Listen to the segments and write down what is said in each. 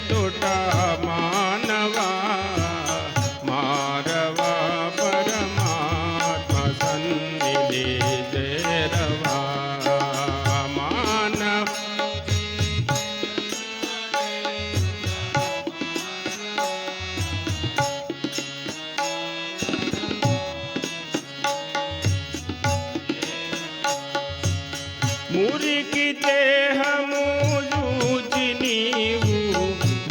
तोटा मानवा मारवा परमात्मा सन्निधि तेरवा मानव मुरिकी देहमु जूచి నీవు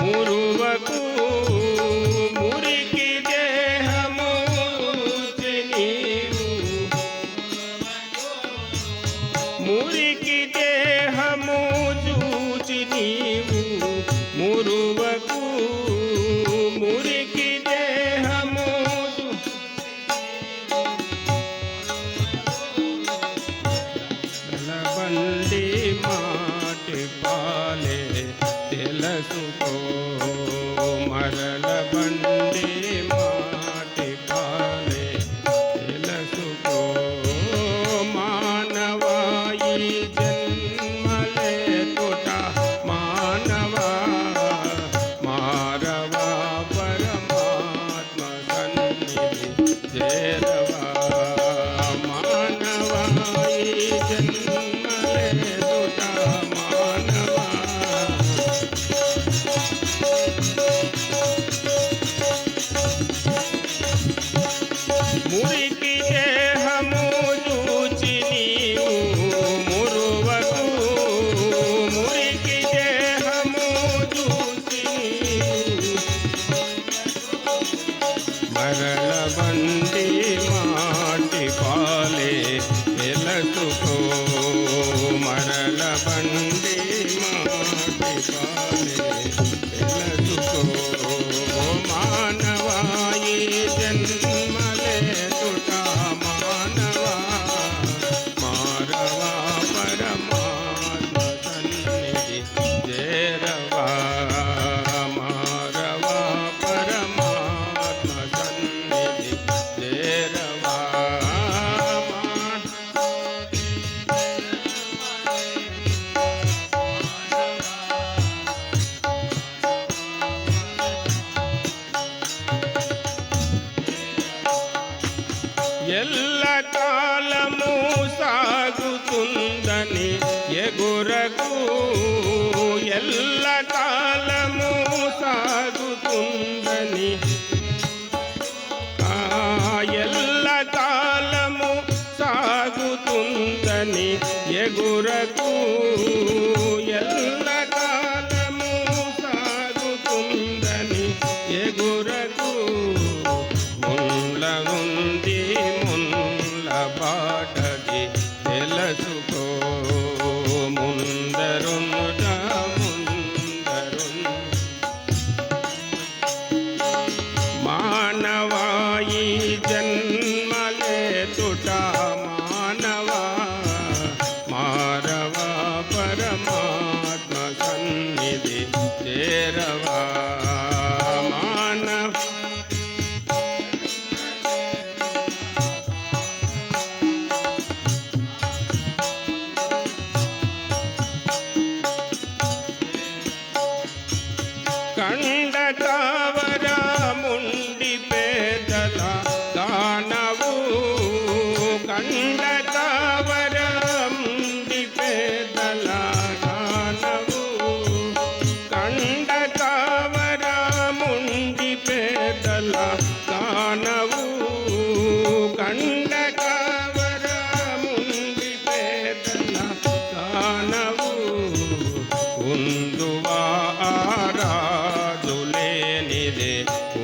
మురువకు మురికి దేహము జూచి నీవు మురికి దేహము జూచి నీవు మురువకు మురికి దేహము బండి మాటి పాలే తెలుసుకో మరల బండి మాటి పాలే తెలుసుకో మానవాయి జన్మలే తోట మానవా మారవా పరమాత్మ సన్నిధి చేరవా మానవాయి జన్మలే తోట మానవా మురికి దేహము జూచి నీవు మురువకు మురికి దేహము జూచి నీవు మరల బండి మాటి పాలే తెలుసుకో మరల బండి మాటి పాలే తెలుసుకో మానవాయి జన్మలే తోట మానవా మారవా పరమాత్మ సన్నిధి చేరవా మారవా పరమాత్మ సన్నిధి చేరవా ఎల్ల కాలము సాగుతుందని ఎగురకు ఎల్ల కాలము సాగుతుందని ఎల్ల కాలము సాగుతుందని ఎగురకు ఎల్ల కాలము సాగుతుందని ఎగురకు ముల్ల ఉంది ముల్ల బాటది తెలుసుకో ముందరుండ ముందరుండ మానవాయి జన్మలే తోట మానవా మారవా పరమాత్మ సన్నిధి చేరవా మానవ కండకావర ముండి పేదల దానవు కండకావర ముండి పేదల దానవు కండకావర ముండి పేదల దానవు కండకావర ముండి పేదల దానవు ఉందువా ఆరాధులేనిదే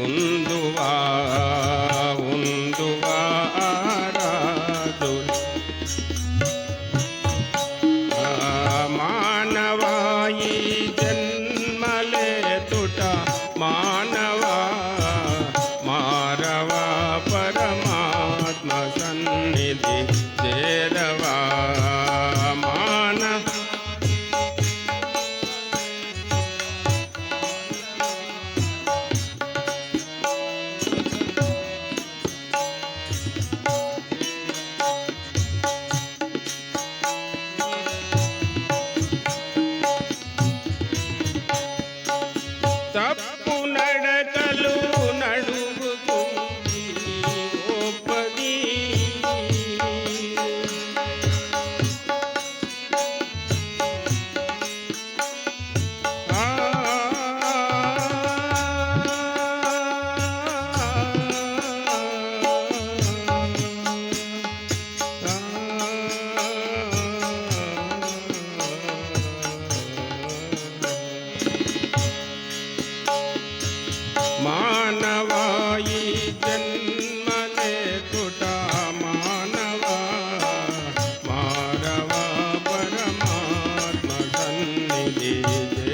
ఉందువా ఉందువా ఆరాధు మానవాయి జన్మలే తోట మానవా మారవా పరమాత్మ సన్నిధి చేరవా మానవ చేరవా